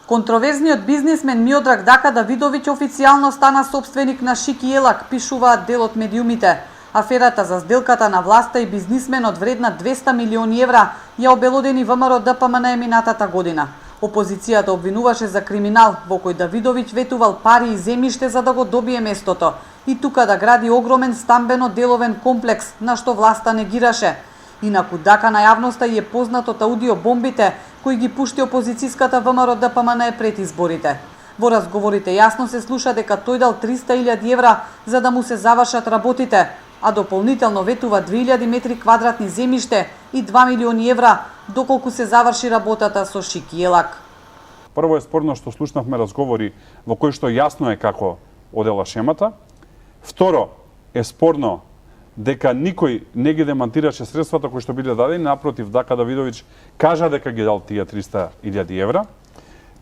Контроверзниот бизнисмен Миодраг Дака Давидовиќ официјално стана собственик на Шики Елак, пишуваат дел од медиумите. Аферата за сделката на власта и бизнисменот вредна 200 милиони евра ја обелодени ВМРО ДПМН минатата година. Опозицијата обвинуваше за криминал во кој Давидовиќ ветувал пари и земјиште за да го добие местото и тука да гради огромен стамбено-деловен комплекс, на што власта негираше. Инаку Дака на јавноста е познат од аудиобомбите кои ги пушти опозицијската ВМРО ДПМН пред изборите. Во разговорите јасно се слуша дека тој дал 300.000 евра за да му се завршат работите, а дополнително ветува 2000 метри квадратни земјиште и 2 милиони евра доколку се заврши работата со Шики Елак. Прво е спорно што слушнавме разговори во кои што јасно е како одела шемата. Второ е спорно дека никој не ги демантираше средствата кои што биле дадени, напротив, Дака Давидовиќ кажа дека ги дал тие 300.000 евра.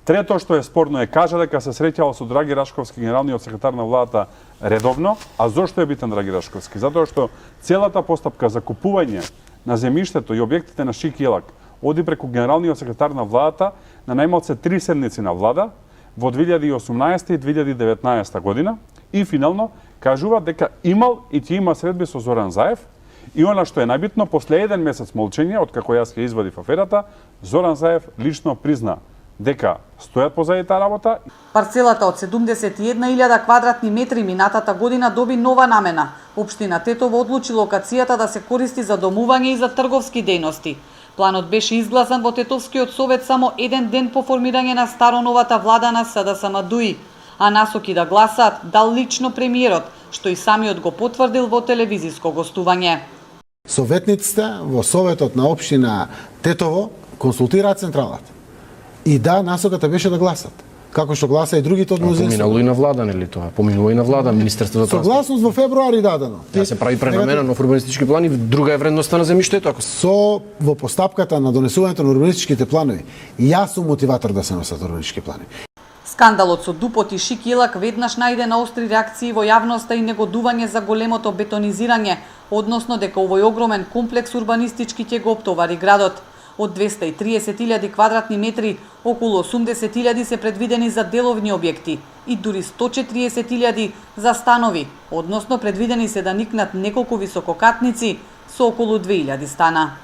Трето што е спорно е кажа дека се среќал со Драги Рашковски, генералниот секретар на владата, редовно. А зошто е битен Драги Рашковски? Затоа што целата постапка за купување на земјиштето и објектите на Шики Елак оди преку генералниот секретар на владата на најмалце 3 седмици на влада во 2018 и 2019 година и финално кажува дека имал и ќе има средби со Зоран Заев и она што е најбитно, после еден месец молчење, откако јас ја извадив аферата, Зоран Заев лично призна дека стојат позади таа работа. Парцелата од 71.000 квадратни метри минатата година доби нова намена. Општина Тетово одлучи локацијата да се користи за домување и за трговски дејности. Планот беше изгласан во Тетовскиот совет само еден ден по формирање на староновата влада на СДСМ ДУИ, а насоки да гласаат дал лично премиерот, што и самиот го потврдил во телевизиско гостување. Советниците во советот на општина Тетово консултираат централата. И да, насоката беше да гласат. Како што гласа и другите од мнозинството. Поминало и на влада, нели тоа? Поминува и на влада, Министерството за транспорт. Согласност во февруари дадено. Ја се прави пренамена нов урбанистички план и друга е вредноста на земјиштето. Со во постапката на донесувањето на урбанистичките планови, јас сум мотиватор да се носат урбанистички планови. Скандалот со Дупот и Шики Елак веднаш најде на остри реакции во јавноста и негодување за големото бетонизирање, односно дека овој огромен комплекс урбанистички ќе го оптовари градот. Од 230.000 квадратни метри, околу 80.000 се предвидени за деловни објекти и дури 140.000 за станови, односно предвидени се да никнат неколку висококатници со околу 2000 стана.